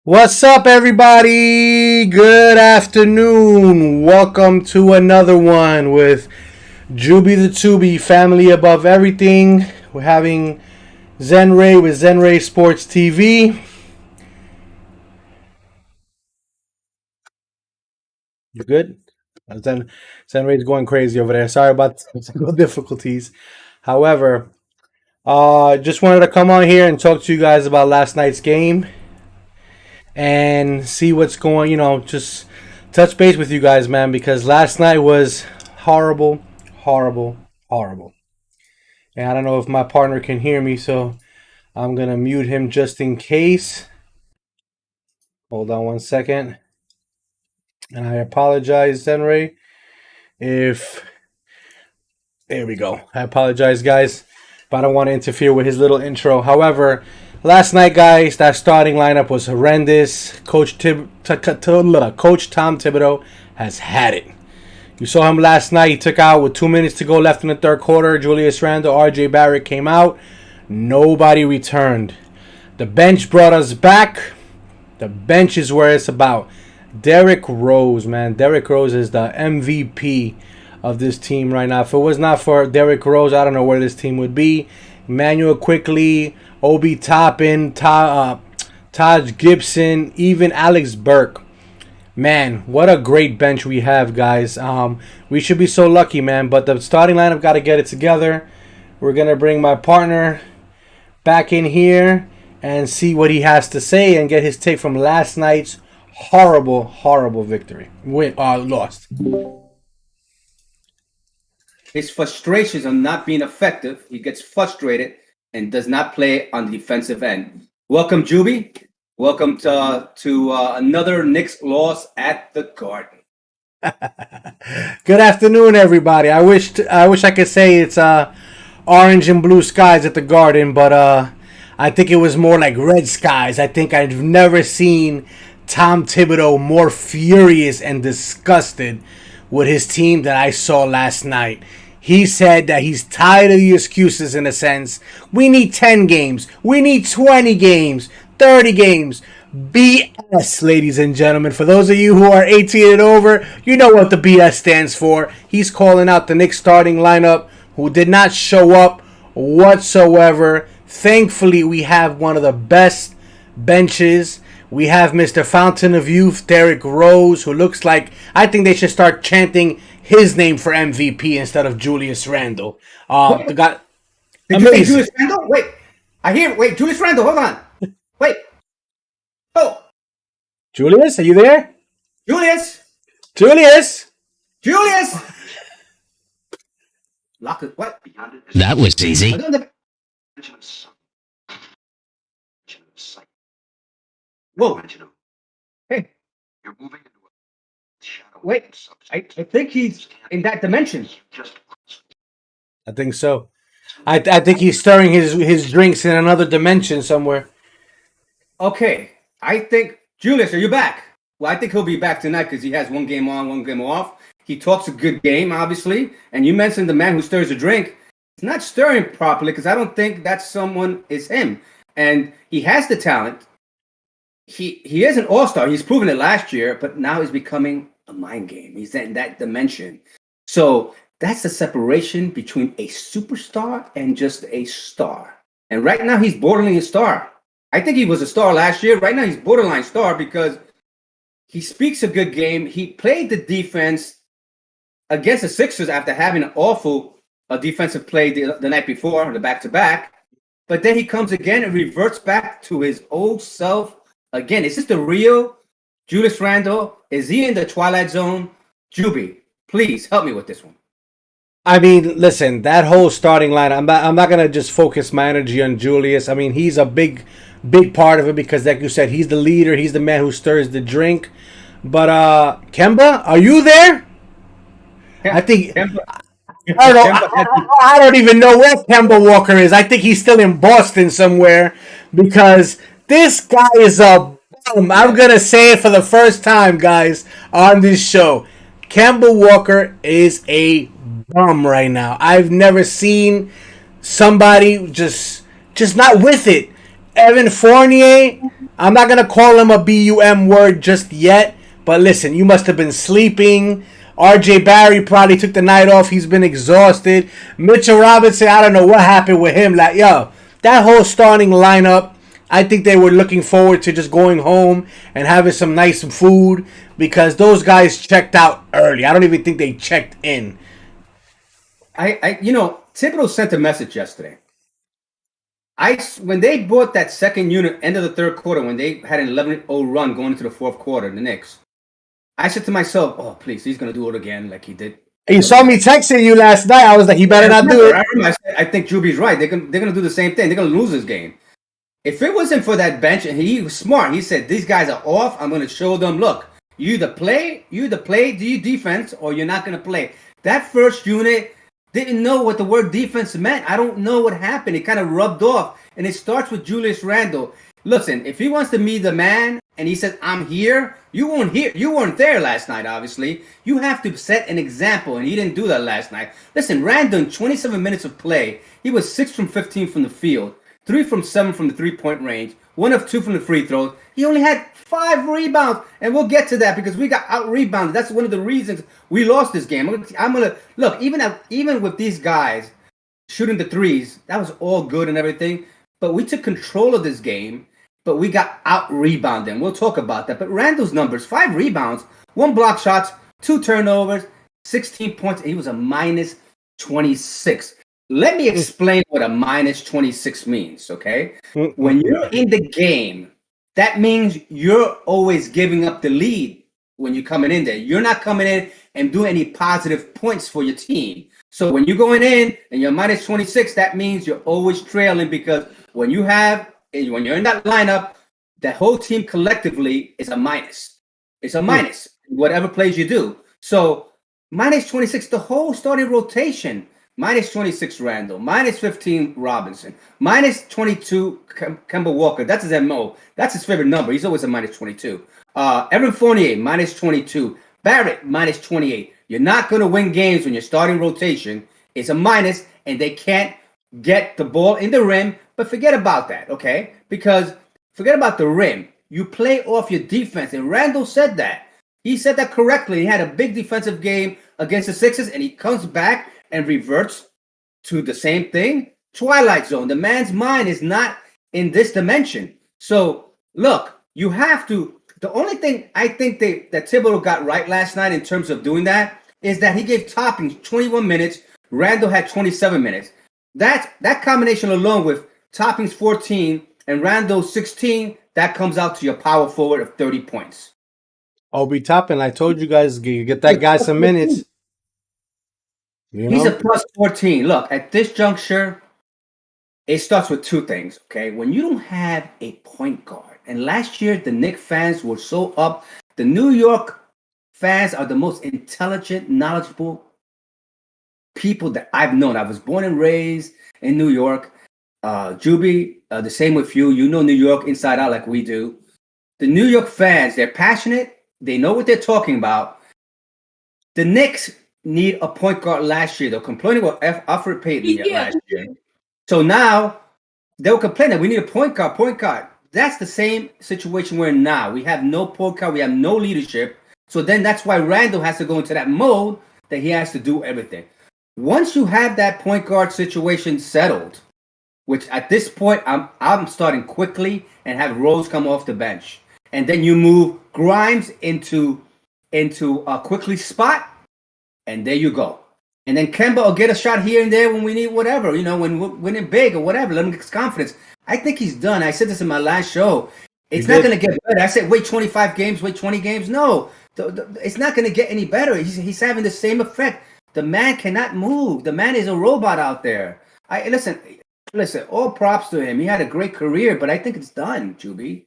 What's up, everybody? Good afternoon. Welcome to another one with Juby the Tubi, family above everything. We're having Zenray with Zenray Sports TV. You good? Zenray's going crazy over there. Sorry about the technical difficulties. However, just wanted to come on here and talk to you guys about last night's game and see what's going, just touch base with you guys, man, because last night was horrible, horrible, horrible. And I don't know if my partner can hear me, so I'm going to mute him just in case. Hold on one second. And I apologize, Zenray, if... There we go. I apologize, guys, but I don't want to interfere with his little intro. However, last night, guys, that starting lineup was horrendous. Coach Tom Thibodeau has had it. You saw him last night. He took out with 2 minutes to go left in the third quarter. Julius Randle, R.J. Barrett came out. Nobody returned. The bench brought us back. The bench is where it's about. Derrick Rose, man. Derrick Rose is the MVP of this team right now. If it was not for Derrick Rose, I don't know where this team would be. Emmanuel Quickly, Obi Toppin, Taj Gibson, even Alex Burke. Man, what a great bench we have, guys. We should be so lucky, man. But the starting lineup got to get it together. We're going to bring my partner back in here and see what he has to say and get his take from last night's horrible, horrible victory. Lost. His frustrations are not being effective. He gets frustrated and does not play on the defensive end. Welcome, Juby. Welcome to another Knicks loss at the Garden. Good afternoon, everybody. I wish I could say it's orange and blue skies at the Garden, but I think it was more like red skies. I think I've never seen Tom Thibodeau more furious and disgusted with his team that I saw last night. He said that he's tired of the excuses, in a sense. We need 10 games. We need 20 games. 30 games. BS, ladies and gentlemen. For those of you who are 18 and over, you know what the BS stands for. He's calling out the Knicks starting lineup, who did not show up whatsoever. Thankfully, we have one of the best benches. We have Mr. Fountain of Youth, Derrick Rose, who looks like... I think they should start chanting his name for MVP instead of Julius Randle. Did you say Julius Randle? Wait, Julius Randle, hold on. Wait. Oh. Julius, are you there? Julius. Lock it. What? That was easy. Whoa. Hey. You're moving into a shadow. Wait. I think he's in that dimension. I think so. I think he's stirring his drinks in another dimension somewhere. Okay. I think... Julius, are you back? Well, I think he'll be back tonight because he has one game on, one game off. He talks a good game, obviously. And you mentioned the man who stirs a drink. He's not stirring properly because I don't think that someone is him. And he has the talent. He is an all-star. He's proven it last year, but now he's becoming a mind game. He's in that dimension. So that's the separation between a superstar and just a star. And right now he's borderline a star. I think he was a star last year. Right now he's borderline star because he speaks a good game. He played the defense against the Sixers after having an awful defensive play the night before, the back-to-back. But then he comes again and reverts back to his old self. Again, is this the real Julius Randle? Is he in the Twilight Zone? Juby, please help me with this one. I mean, listen, that whole starting line, I'm not going to just focus my energy on Julius. I mean, he's a big part of it because, like you said, he's the leader. He's the man who stirs the drink. But, Kemba, are you there? I think... Kemba. I don't even know where Kemba Walker is. I think he's still in Boston somewhere because... This guy is a bum. I'm going to say it for the first time, guys, on this show. Kemba Walker is a bum right now. I've never seen somebody just not with it. Evan Fournier I'm not going to call him a BUM word just yet, but listen, you must have been sleeping. RJ Barry probably took the night off. He's been exhausted. Mitchell Robinson, I don't know what happened with him. Like, yo, that whole starting lineup, I think they were looking forward to just going home and having some nice food because those guys checked out early. I don't even think they checked in. Thibodeau sent a message yesterday. When they bought that second unit, end of the third quarter, when they had an 11-0 run going into the fourth quarter, the Knicks, I said to myself, oh, please, he's going to do it again like he did. You saw me texting you last night. I was like, he better not do it. I think Juby's right. They're going to do the same thing. They're going to lose this game. If it wasn't for that bench, and he was smart, he said, these guys are off. I'm going to show them, look, you either play, do your defense, or you're not going to play. That first unit didn't know what the word defense meant. I don't know what happened. It kind of rubbed off. And it starts with Julius Randle. Listen, if he wants to be the man and he says, I'm here, you weren't there last night, obviously. You have to set an example, and he didn't do that last night. Listen, Randle, in 27 minutes of play, he was 6 from 15 from the field, 3 from 7 from the three-point range, 1 of 2 from the free throws. He only had 5 rebounds, and we'll get to that because we got out-rebounded. That's one of the reasons we lost this game. I'm gonna look, even with these guys shooting the threes, that was all good and everything, but we took control of this game, but we got out-rebounded, and we'll talk about that. But Randall's numbers, 5 rebounds, 1 block shots, 2 turnovers, 16 points, and he was a minus 26. Let me explain what a minus 26 means, okay? When you're in the game, that means you're always giving up the lead when you're coming in there. You're not coming in and doing any positive points for your team. So when you're going in and you're minus 26, that means you're always trailing because when you're in that lineup, that whole team collectively is a minus. It's a minus, whatever plays you do. So minus 26, the whole starting rotation, minus 26 Randall, minus 15 Robinson, minus 22 Kemba Walker. That's his MO. That's his favorite number. He's always a minus 22. Evan Fournier, minus 22. Barrett, minus 28. You're not going to win games when your starting rotation is a minus and they can't get the ball in the rim. But forget about that, okay? Because forget about the rim. You play off your defense. And Randall said that. He said that correctly. He had a big defensive game against the Sixers, and he comes back and reverts to the same thing. Twilight Zone. The man's mind is not in this dimension. So, look, you have to. The only thing I think that Thibodeau got right last night in terms of doing that is that he gave Toppings 21 minutes. Randall had 27 minutes. That combination alone with Toppings 14 and Randall 16, that comes out to your power forward of 30 points. Obi Toppin, I told you guys, get that guy some minutes. He's a plus 14. Look, at this juncture, it starts with 2 things, okay? When you don't have a point guard, and last year the Knicks fans were so up. The New York fans are the most intelligent, knowledgeable people that I've known. I was born and raised in New York. Juby, the same with you. You know New York inside out like we do. The New York fans, they're passionate. They know what they're talking about. The Knicks need a point guard last year. They're complaining about Alfred Payton last year. So now they'll complain that we need a point guard. That's the same situation we're in now. We have no point guard. We have no leadership. So then that's why Randall has to go into that mode that he has to do everything. Once you have that point guard situation settled, which at this point I'm starting quickly and have Rose come off the bench. And then you move Grimes into a quickly spot, and there you go. And then Kemba will get a shot here and there when we need whatever, when we're winning big or whatever. Let him get confidence. I think he's done. I said this in my last show. It's not going to get better. I said, wait 25 games, wait 20 games. No, it's not going to get any better. He's having the same effect. The man cannot move. The man is a robot out there. Listen, all props to him. He had a great career, but I think it's done, Juby.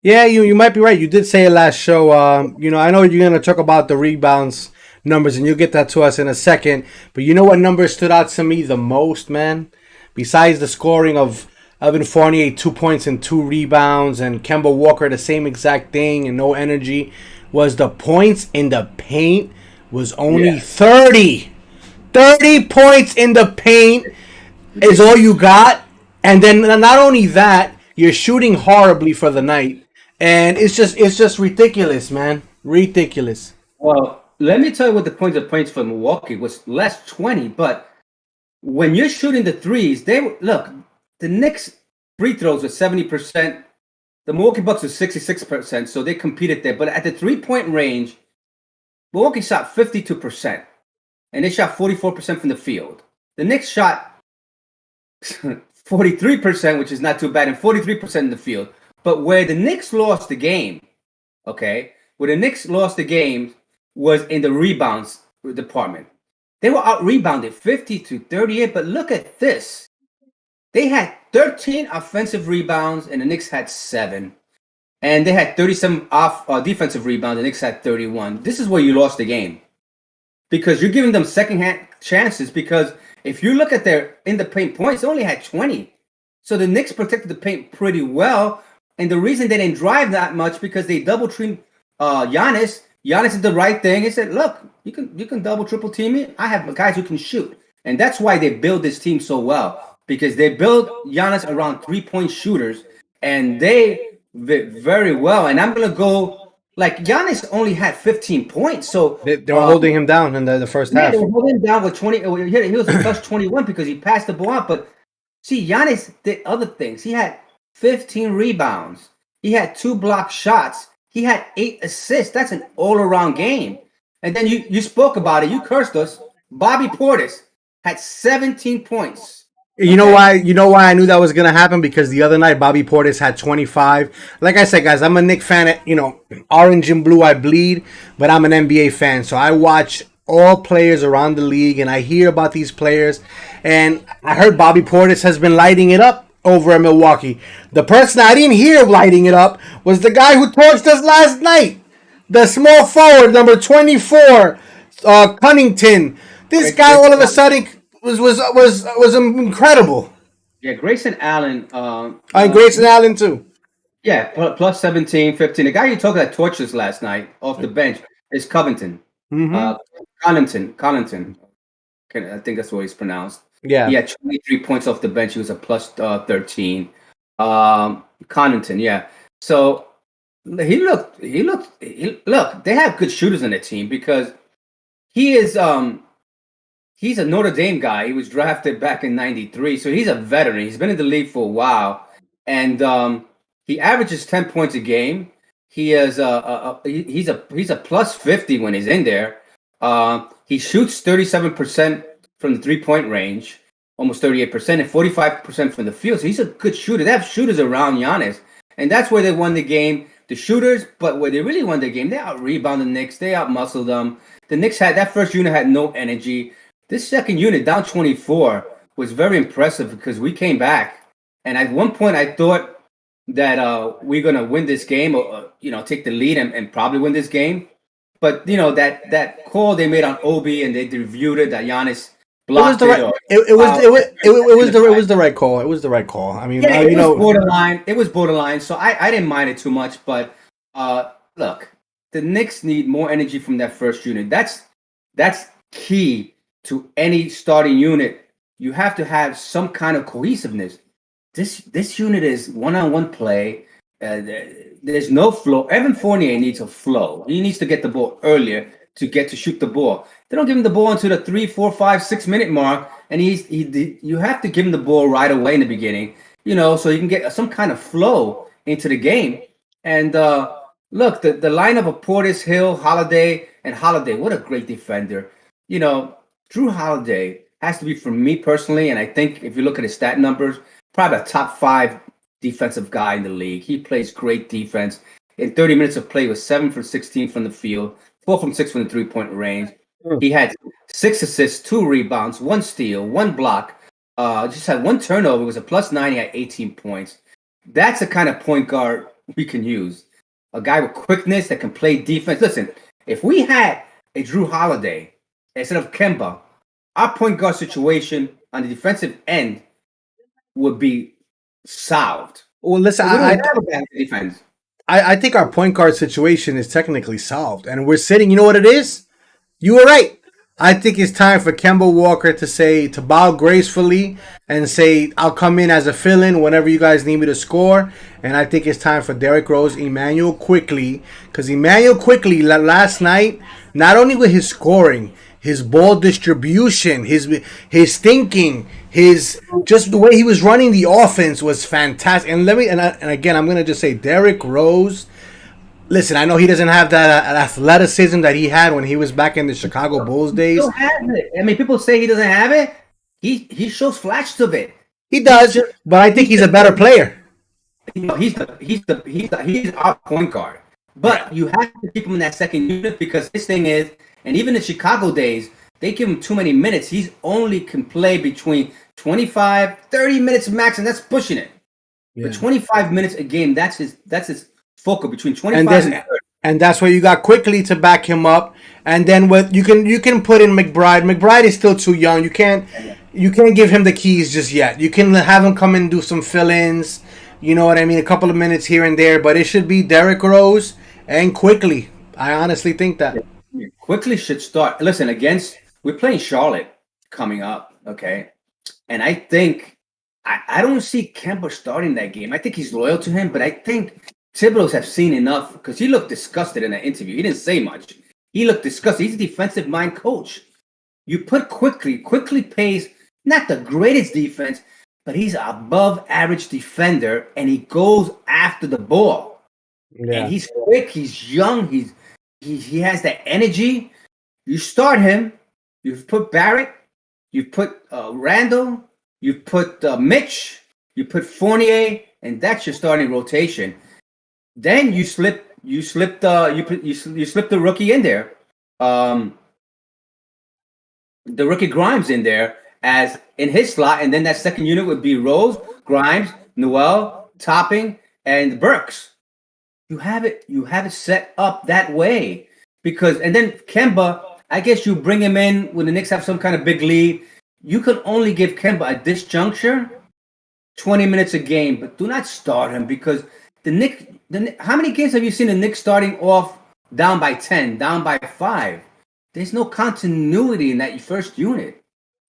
Yeah, you might be right. You did say it last show. I know you're going to talk about the rebounds numbers, and you'll get that to us in a second. But you know what number stood out to me the most, man? Besides the scoring of Evan Fournier, 2 points and 2 rebounds, and Kemba Walker, the same exact thing and no energy, was the points in the paint was only 30. 30 points in the paint is all you got. And then not only that, you're shooting horribly for the night. and it's just ridiculous, man. Ridiculous. Well, let me tell you what the points for Milwaukee was less 20, but when you're shooting the threes, look, the Knicks free throws were 70%. The Milwaukee Bucks were 66%, so they competed there. But at the 3-point range, Milwaukee shot 52%, and they shot 44% from the field. The Knicks shot 43%, which is not too bad, and 43% in the field. But where the Knicks lost the game, okay, where the Knicks lost the game was in the rebounds department. They were out-rebounded 50-38, but look at this. They had 13 offensive rebounds, and the Knicks had 7. And they had 37 defensive rebounds, and the Knicks had 31. This is where you lost the game. Because you're giving them second-hand chances, because if you look at their in-the-paint points, they only had 20. So the Knicks protected the paint pretty well, and the reason they didn't drive that much because they double-teamed Giannis. Giannis did the right thing. He said, look, you can double, triple team me. I have guys who can shoot. And that's why they build this team so well, because they build Giannis around three-point shooters, and they very well. And I'm going to go, like, Giannis only had 15 points. So They were holding him down in the first half. they were holding him down with 20. He was a plus 21 because he passed the ball out. But see, Giannis did other things. He had 15 rebounds. He had 2 block shots. He had 8 assists. That's an all-around game. And then you spoke about it. You cursed us. Bobby Portis had 17 points. You know why? You know why I knew that was gonna happen? Because the other night Bobby Portis had 25. Like I said, guys, I'm a Knicks fan. Orange and blue I bleed, but I'm an NBA fan, so I watch all players around the league, and I hear about these players. And I heard Bobby Portis has been lighting it up over in Milwaukee. The person I didn't hear lighting it up was the guy who torched us last night, the small forward, number 24, Cunnington. This guy all of a sudden was incredible. Yeah, Grayson Allen. Grayson Allen too. Yeah, plus 17, 15. The guy you talked that torched us last night off the bench is Covington. Collington. I think that's what he's pronounced. Yeah. He had 23 points off the bench. He was a plus 13. Connaughton, yeah. So look, they have good shooters on their team because he is he's a Notre Dame guy. He was drafted back in '93, so he's a veteran. He's been in the league for a while, and he averages 10 points a game. He is he's a plus 50 when he's in there. He shoots 37% from the 3-point range, almost 38%, and 45% from the field. So he's a good shooter. They have shooters around Giannis, and that's where they won the game. The shooters, but where they really won the game, they out-rebounded the Knicks. They out-muscled them. The Knicks that first unit had no energy. This second unit, down 24, was very impressive because we came back. And at one point, I thought that we're going to win this game, or take the lead and probably win this game. But, that call they made on Obi, and they reviewed it, that Giannis blocked it. It was the right call. It was the right call. I mean, it was borderline. It was borderline, so I didn't mind it too much. But look, the Knicks need more energy from that first unit. That's key to any starting unit. You have to have some kind of cohesiveness. This unit is one-on-one play. There's no flow. Evan Fournier needs a flow. He needs to get the ball earlier to shoot the ball. They don't give him the ball until the 3, 4, 5, 6 minute mark, and you have to give him the ball right away in the beginning, so you can get some kind of flow into the game. And look, the lineup of Portis, Hill, Holiday, and Holiday, what a great defender. Drew Holiday has to be, for me personally, and I think if you look at his stat numbers, probably a top 5 defensive guy in the league. He plays great defense. In 30 minutes of play, he was 7 for 16 from the field, 4 from 6 from the 3-point range. He had 6 assists, 2 rebounds, 1 steal, 1 block. Just had 1 turnover. It was a plus 9. He had 18 points. That's the kind of point guard we can use. A guy with quickness that can play defense. Listen, if we had a Drew Holiday instead of Kemba, our point guard situation on the defensive end would be solved. Well, listen, I think our point guard situation is technically solved, and we're sitting. You know what it is? You were right. I think it's time for Kemba Walker to bow gracefully and say, I'll come in as a fill-in whenever you guys need me to score. And I think it's time for Derrick Rose, Emmanuel Quickly, because Emmanuel Quickly last night, not only with his scoring, his ball distribution, his thinking, his just the way he was running the offense was fantastic. And and again, I'm gonna just say Derrick Rose. Listen, I know he doesn't have that athleticism that he had when he was back in the Chicago Bulls days. Still has it. I mean, people say he doesn't have it. He shows flashes of it. He does, but I think he's a better player. He's our point guard. But you have to keep him in that second unit because his thing is, and even in Chicago days, they give him too many minutes. He's only can play between 25, 30 minutes max, and that's pushing it. Yeah. But 25 minutes a game, that's his focal between 25 and 30. And that's where you got Quickly to back him up. And then you can put in McBride. McBride is still too young. You can't give him the keys just yet. You can have him come in and do some fill-ins. You know what I mean? A couple of minutes here and there. But it should be Derrick Rose and Quickly. I honestly think that. Quickly should start. Listen, we're playing Charlotte coming up, okay? And I think I don't see Kemba starting that game. I think he's loyal to him, but I think Thibodeau's have seen enough because he looked disgusted in that interview. He didn't say much. He looked disgusted. He's a defensive mind coach. You put Quickly plays not the greatest defense, but he's an above average defender, and he goes after the ball. Yeah. And he's quick. He's young. He has that energy. You start him. You've put Barrett. You've put Randall. You've put Mitch. You put Fournier, and that's your starting rotation. Then you slip the rookie in there, the rookie Grimes in there as in his slot, and then that second unit would be Rose, Grimes, Noel, Topping, and Burks. You have it set up that way and then Kemba, I guess you bring him in when the Knicks have some kind of big lead. You can only give Kemba at this juncture 20 minutes a game, but do not start him because the Knicks. How many games have you seen the Knicks starting off down by 10, down by 5? There's no continuity in that first unit.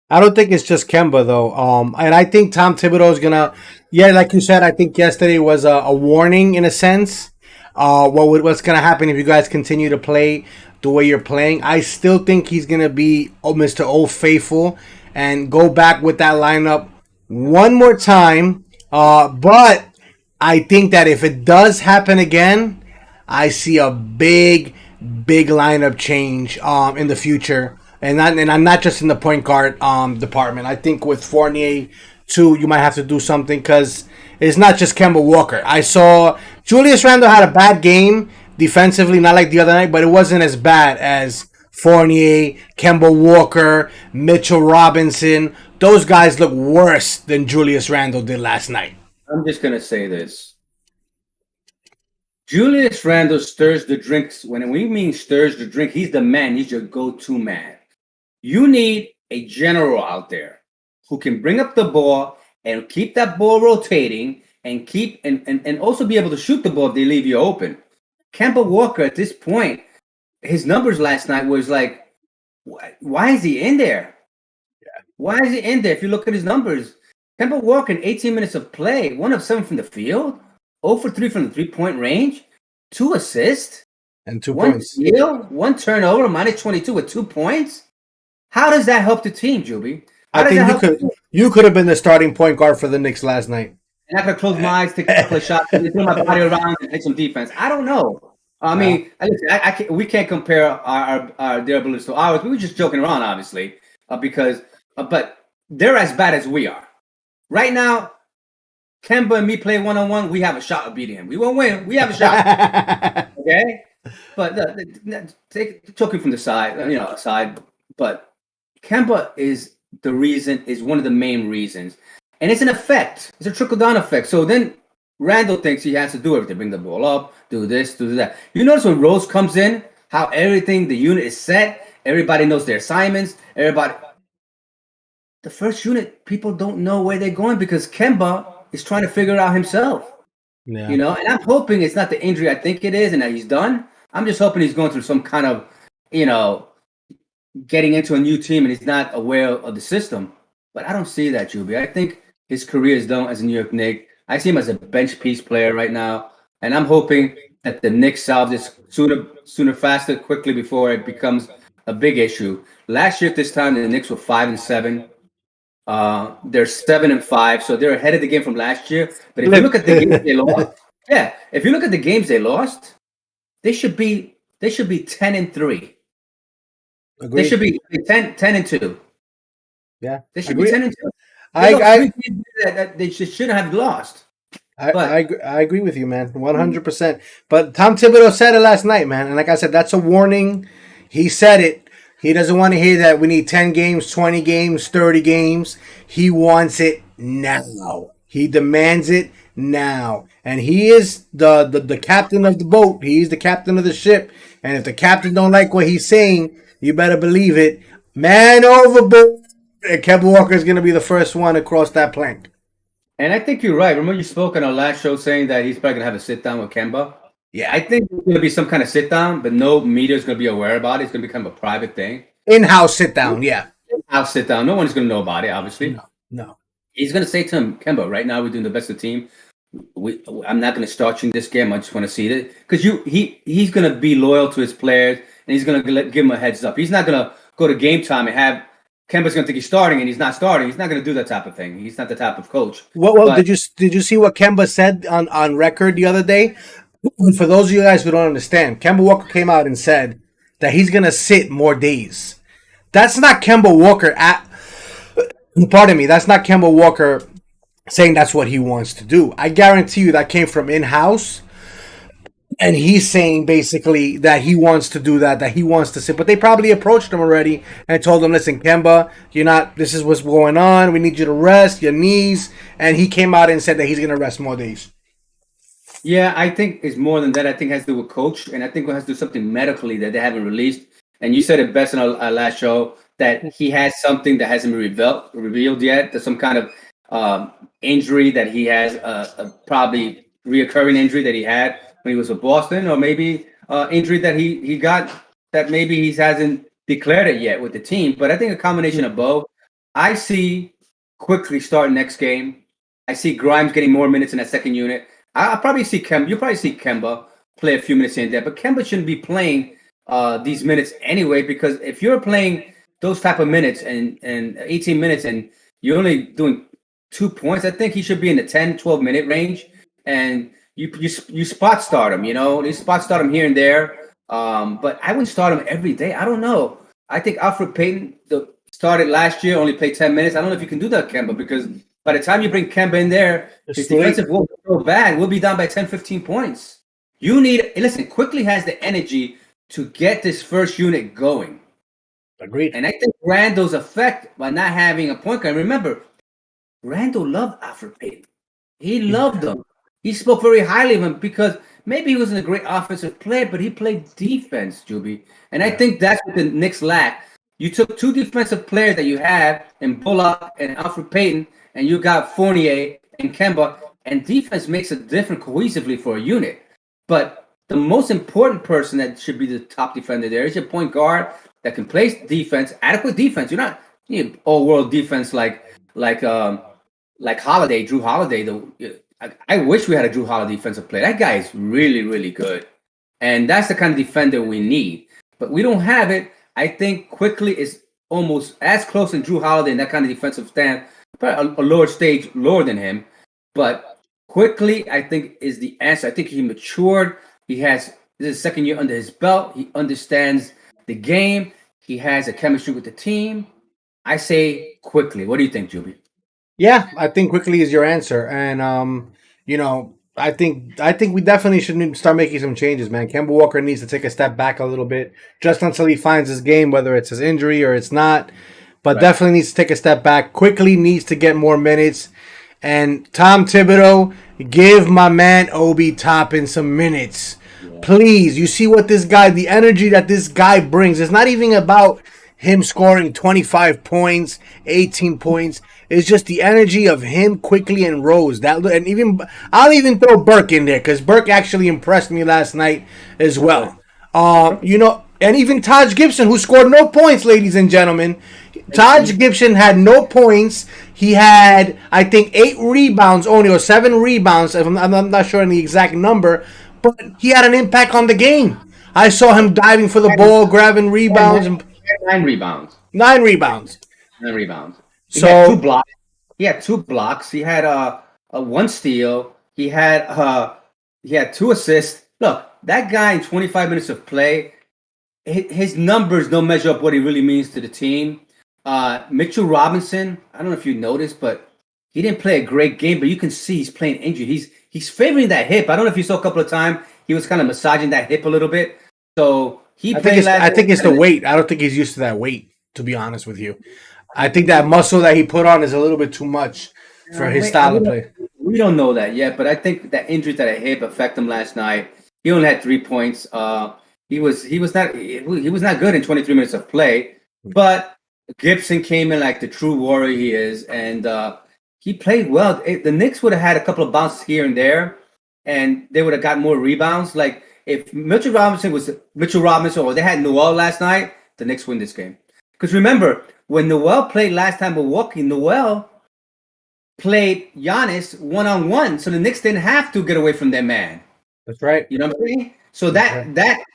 I don't think it's just Kemba though. And I think Tom Thibodeau is gonna, like you said, I think yesterday was a warning in a sense. What's gonna happen if you guys continue to play the way you're playing? I still think he's gonna be Mr. Old Faithful and go back with that lineup one more time. But I think that if it does happen again, I see a big lineup change in the future, and not just in the point guard department. I think with Fournier too, you might have to do something because it's not just Kemba Walker. I saw Julius Randle had a bad game defensively, not like the other night, but it wasn't as bad as Fournier, Kemba Walker, Mitchell Robinson. Those guys look worse than Julius Randle did last night. I'm just going to say this. Julius Randle stirs the drinks. When we mean stirs the drink, he's the man. He's your go-to man. You need a general out there who can bring up the ball and keep that ball rotating and keep and also be able to shoot the ball if they leave you open. Kemba Walker at this point, his numbers last night was like, why is he in there? Why is he in there? If you look at his numbers, Kemba Walker in 18 minutes of play, 1 of 7 from the field, 0 for 3 from the 3-point range, 2 assists, and 2 1 points. steal, 1 turnover, minus 22 with 2 points. How does that help the team, Juby? I think you could have been the starting point guard for the Knicks last night. And I could close my eyes, take a couple of shots, and throw my body around and take some defense. I don't know. I mean, we can't compare our their abilities to ours. We were just joking around, obviously, but they're as bad as we are. Right now, Kemba and me play one-on-one. We have a shot of beating him. We won't win. We have a shot. Okay? But talking from the side, but Kemba is one of the main reasons. And it's an effect. It's a trickle-down effect. So then Randall thinks he has to do everything. Bring the ball up, do this, do that. You notice when Rose comes in, how everything, the unit is set. Everybody knows their assignments. The first unit, people don't know where they're going because Kemba is trying to figure it out himself. Yeah. And I'm hoping it's not the injury I think it is and that he's done. I'm just hoping he's going through some kind of, getting into a new team and he's not aware of the system. But I don't see that, Juby. I think his career is done as a New York Knick. I see him as a bench piece player right now, and I'm hoping that the Knicks solve this sooner, faster, quickly before it becomes a big issue. Last year at this time, the Knicks were 5-7. They're 7-5, so they're ahead of the game from last year. But if you look at the games they lost, yeah, if you look at the games they lost, they should be 10-3. Agreed. They should be 10-2. Yeah, They should be 10-2. I That they shouldn't have lost. I agree with you, man, 100%. But Tom Thibodeau said it last night, man, and like I said, that's a warning. He said it. He doesn't want to hear that we need 10 games, 20 games, 30 games. He wants it now. He demands it now. And he is the captain of the boat. He's the captain of the ship. And if the captain don't like what he's saying, you better believe it. Man overboard. And Kemba Walker is going to be the first one across that plank. And I think you're right. Remember you spoke on our last show saying that he's probably going to have a sit-down with Kemba? Yeah. I think it's going to be some kind of sit-down, but no media is going to be aware about it. It's going to become a private thing. In-house sit-down, yeah. In-house sit-down. No one's going to know about it, obviously. No. He's going to say to him, Kemba, right now we're doing the best of the team. I'm not going to start you in this game. I just want to see it. Because he's going to be loyal to his players, and he's going to give him a heads up. He's not going to go to game time and have Kemba's going to think he's starting, and he's not starting. He's not going to do that type of thing. He's not the type of coach. Well, did you see what Kemba said on record the other day? For those of you guys who don't understand, Kemba Walker came out and said that he's going to sit more days. That's not Kemba Walker pardon me. That's not Kemba Walker saying that's what he wants to do. I guarantee you that came from in-house. And he's saying basically that he wants to do that he wants to sit. But they probably approached him already and told him, listen, Kemba, this is what's going on. We need you to rest your knees. And he came out and said that he's going to rest more days. Yeah, I think it's more than that. I think it has to do with coach. And I think it has to do something medically that they haven't released. And you said it best in our last show that he has something that hasn't been revealed yet. There's some kind of injury that he has, a probably reoccurring injury that he had when he was with Boston, or maybe injury that he got that maybe he hasn't declared it yet with the team. But I think a combination of both. I see quickly starting next game. I see Grimes getting more minutes in that second unit. I'll probably see Kemba. You'll probably see Kemba play a few minutes here and there. But Kemba shouldn't be playing these minutes anyway, because if you're playing those type of minutes and 18 minutes and you're only doing 2 points, I think he should be in the 10, 12-minute range. And you spot start him, you spot start him here and there. But I wouldn't start him every day. I don't know. I think Alfred Payton started last year, only played 10 minutes. I don't know if you can do that, Kemba, because by the time you bring Kemba in there, his defensive will be so bad. We'll be down by 10, 15 points. Listen, Quickly has the energy to get this first unit going. Agreed. And I think Randall's effect by not having a point guard. Remember, Randall loved Alfred Payton. He loved him. He spoke very highly of him because maybe he wasn't a great offensive player, but he played defense, Juby. And I think that's what the Knicks lack. You took two defensive players that you have in Bullock and Alfred Payton, and you got Fournier and Kemba, and defense makes a difference cohesively for a unit. But the most important person that should be the top defender there is your point guard that can play defense, adequate defense. You're not all-world defense like Holiday, Drew Holiday. I wish we had a Drew Holiday defensive player. That guy is really, really good. And that's the kind of defender we need. But we don't have it. I think Quickly is almost as close to Drew Holiday in that kind of defensive stand, but a lower stage, lower than him. But Quickly, I think, is the answer. I think he matured. This is his second year under his belt. He understands the game. He has a chemistry with the team. I say Quickly. What do you think, Juby? Yeah, I think Quickly is your answer. And, I think we definitely should start making some changes, man. Kemba Walker needs to take a step back a little bit just until he finds his game, whether it's his injury or it's not. But definitely needs to take a step back. Quickly needs to get more minutes. And Tom Thibodeau, give my man Obi Toppin some minutes. Yeah. Please, you see what the energy that this guy brings. It's not even about him scoring 25 points, 18 points. It's just the energy of him, Quickly, and Rose. I'll even throw Burke in there because Burke actually impressed me last night as well. And even Taj Gibson, who scored no points, ladies and gentlemen. Taj Gibson had no points. He had, I think, 8 rebounds only, or 7 rebounds. I'm not sure on the exact number, but he had an impact on the game. I saw him diving for the ball, grabbing rebounds, and He had 9 rebounds. 9 rebounds. 9 rebounds. He had two So blocks. He had 2 blocks. He had a 1 steal. He had 2 assists. Look, that guy in 25 minutes of play, his numbers don't measure up what he really means to the team. Mitchell Robinson, I don't know if you noticed, but he didn't play a great game. But you can see he's playing injured. He's favoring that hip. I don't know if you saw a couple of times. He was kind of massaging that hip a little bit. So he played last. I think it's the weight. I don't think he's used to that weight. To be honest with you, I think that muscle that he put on is a little bit too much for his style of play. We don't know that yet, but I think that injury to the hip affected him last night. He only had 3 points. He was not good in 23 minutes of play, but Gibson came in like the true warrior he is, and he played well. The Knicks would have had a couple of bounces here and there, and they would have got more rebounds. Like if Mitchell Robinson, or they had Noel last night, the Knicks win this game. Because remember, when Noel played last time Milwaukee, Noel played Giannis one-on-one, so the Knicks didn't have to get away from their man. That's right. You know what I'm saying? So that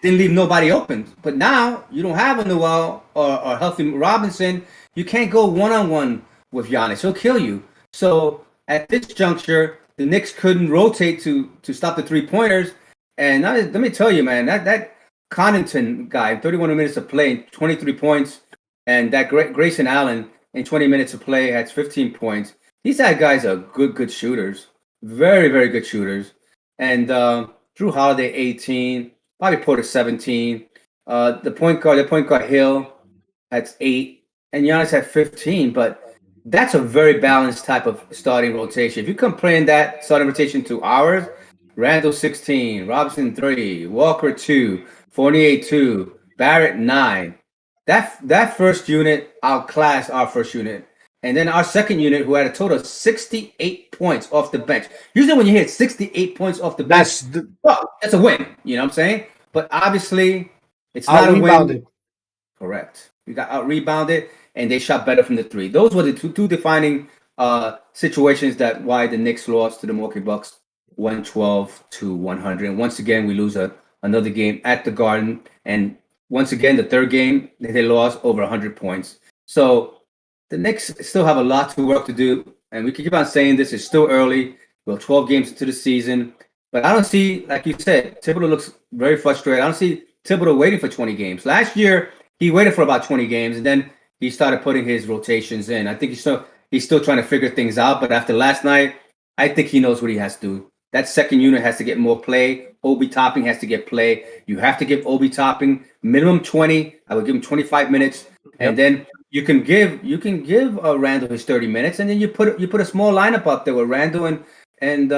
didn't leave nobody open. But now you don't have a Noel or healthy Robinson. You can't go one-on-one with Giannis. He'll kill you. So at this juncture, the Knicks couldn't rotate to stop the three-pointers. And let me tell you, man, that Connaughton guy, 31 minutes of play, 23 points, and that Grayson Allen in 20 minutes of play has 15 points. These guys are good shooters. Very, very good shooters. And Drew Holiday, 18. Bobby Porter, 17. The point guard Hill, that's 8. And Giannis had 15. But that's a very balanced type of starting rotation. If you compare that starting rotation to ours, Randall, 16. Robinson, 3. Walker, 2. Fournier, 2. Barrett, 9. That first unit outclassed our first unit. And then our second unit, who had a total of 68 points off the bench. Usually when you hit 68 points off the bench, that's a win. You know what I'm saying? But obviously, it's not a win. Correct. We got out-rebounded, and they shot better from the three. Those were the two defining situations that why the Knicks lost to the Milwaukee Bucks 112-100. And once again, we lose another game at the Garden. And once again, the third game, they lost over 100 points. So the Knicks still have a lot to work to do, and we can keep on saying this. It's still early. We're 12 games into the season, but I don't see, like you said, Thibodeau looks very frustrated. I don't see Thibodeau waiting for 20 games. Last year, he waited for about 20 games, and then he started putting his rotations in. I think he's still trying to figure things out, but after last night, I think he knows what he has to do. That second unit has to get more play. Obi Toppin has to get play. You have to give Obi Toppin minimum 20. I would give him 25 minutes, and then you can give Randall his 30 minutes, and then you put a small lineup up there with Randall and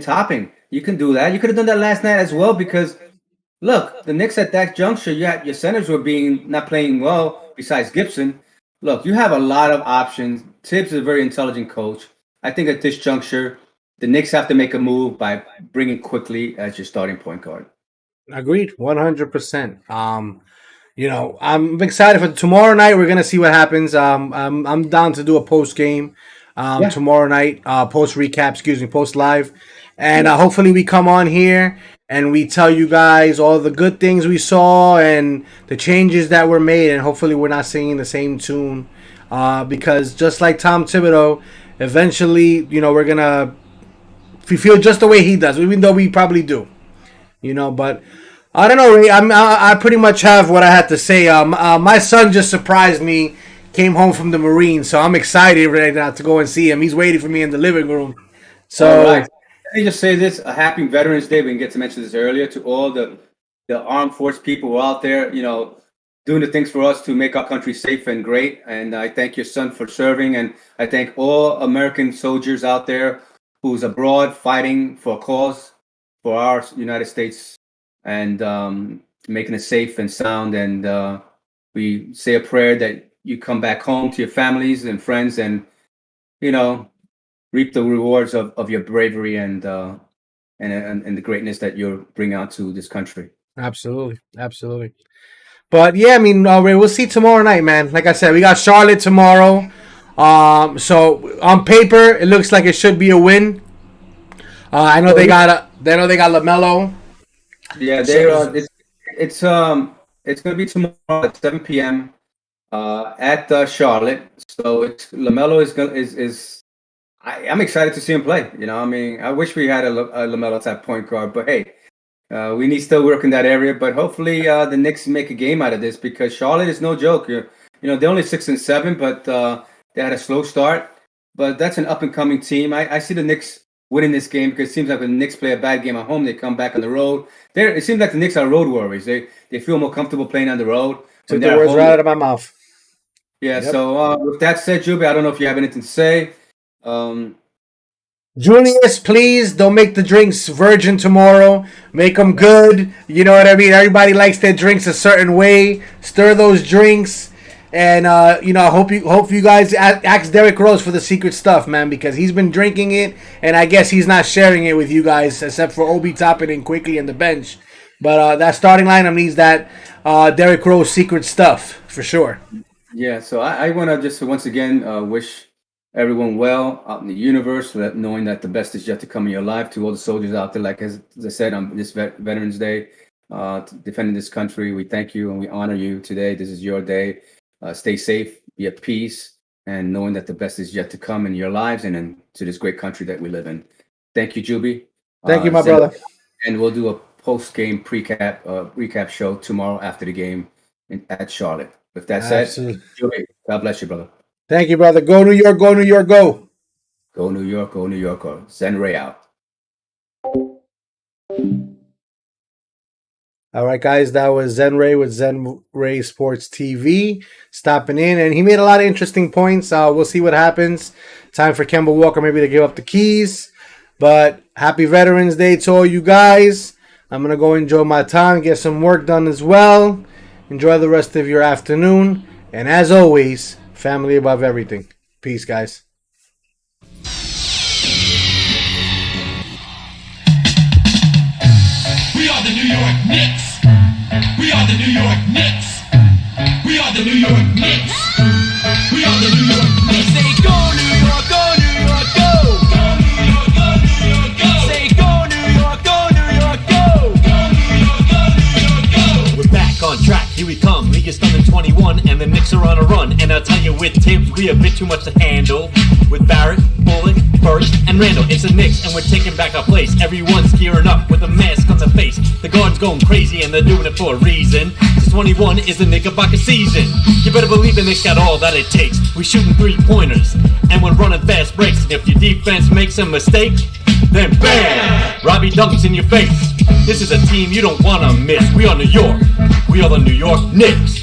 Toppin. You can do that. You could have done that last night as well, because look, the Knicks at that juncture, your centers were not playing well besides Gibson. Look, you have a lot of options. Tibbs is a very intelligent coach. I think at this juncture, the Knicks have to make a move by bringing Quickly as your starting point guard. Agreed, 100%. I'm excited for tomorrow night. We're gonna see what happens. I'm down to do a post game tomorrow night, post recap, post live, and hopefully we come on here and we tell you guys all the good things we saw and the changes that were made, and hopefully we're not singing the same tune, because just like Tom Thibodeau, eventually, we're gonna feel just the way he does, even though we probably do, but. I don't know, Ray. I pretty much have what I had to say. My son just surprised me, came home from the Marines, so I'm excited right now to go and see him. He's waiting for me in the living room. So, let me just say this: a happy Veterans Day. We didn't get to mention this earlier, to all the armed force people who are out there, doing the things for us to make our country safe and great. And I thank your son for serving, and I thank all American soldiers out there who's abroad fighting for a cause for our United States, and making it safe and sound. And we say a prayer that you come back home to your families and friends, and reap the rewards of your bravery and the greatness that you're bringing out to this country. Absolutely. But yeah, I mean, Ray, we'll see tomorrow night, man. Like I said, we got Charlotte tomorrow. So on paper, it looks like it should be a win. I know they got LaMelo. Yeah, it's gonna be tomorrow at 7 p.m. At Charlotte. So it's LaMelo is I'm excited to see him play. You know, I mean, I wish we had a LaMelo type point guard, but hey, we need still work in that area. But hopefully, the Knicks make a game out of this because Charlotte is no joke. You know, they're only 6-7, but they had a slow start. But that's an up and coming team. I see the Knicks winning this game because it seems like when the Knicks play a bad game at home, they come back on the road. It seems like the Knicks are road warriors. They feel more comfortable playing on the road. Took the words right out of my mouth. Yeah. Yep. So with that said, Juby, I don't know if you have anything to say. Julius, please don't make the drinks virgin tomorrow. Make them good. You know what I mean? Everybody likes their drinks a certain way. Stir those drinks. And I hope you guys ask Derrick Rose for the secret stuff, man, because he's been drinking it, and I guess he's not sharing it with you guys, except for Obi Toppin and Quickly in the bench. But that starting lineup needs that Derrick Rose secret stuff for sure. Yeah, so I want to just once again wish everyone well out in the universe, knowing that the best is yet to come in your life. To all the soldiers out there, like as I said on this Veterans Day, defending this country, we thank you and we honor you today. This is your day. Stay safe, be at peace, and knowing that the best is yet to come in your lives and into this great country that we live in. Thank you, Juby. Thank you, my brother. And we'll do a post-game recap show tomorrow after the game at Charlotte. With that said, Juby, God bless you, brother. Thank you, brother. Go New York, go New York, go. Go New York, go New York, go. Zen Ray out. All right, guys, that was Zen Ray with Zen Ray Sports TV stopping in, and he made a lot of interesting points. We'll see what happens. Time for Kemba Walker maybe to give up the keys, but happy Veterans Day to all you guys. I'm going to go enjoy my time, get some work done as well. Enjoy the rest of your afternoon, and as always, family above everything. Peace, guys. We are the New York Knicks. We are the New York Knicks. We are the New York Knicks. We are the New York Knicks. Say go New York, go New York, go. Go New York, go New York, go. Say go New York, go New York, go. Go New York, go New York, go. We're back on track, here we come. League is done in 21 and the Knicks are on a run. And I'll tell you with Tibbs, we a bit too much to handle. With Barrett, Bullock, Burst, and Randall, it's the Knicks and we're taking back our place. Everyone's gearing up with a mask on their face. The guard's going crazy and they're doing it for a reason. 21 is the Knickerbocker season. You better believe the Knicks got all that it takes. We shooting 3-pointers and we're running fast breaks. And if your defense makes a mistake, then bam! Robbie dunks in your face. This is a team you don't wanna miss. We are New York. We are the New York Knicks.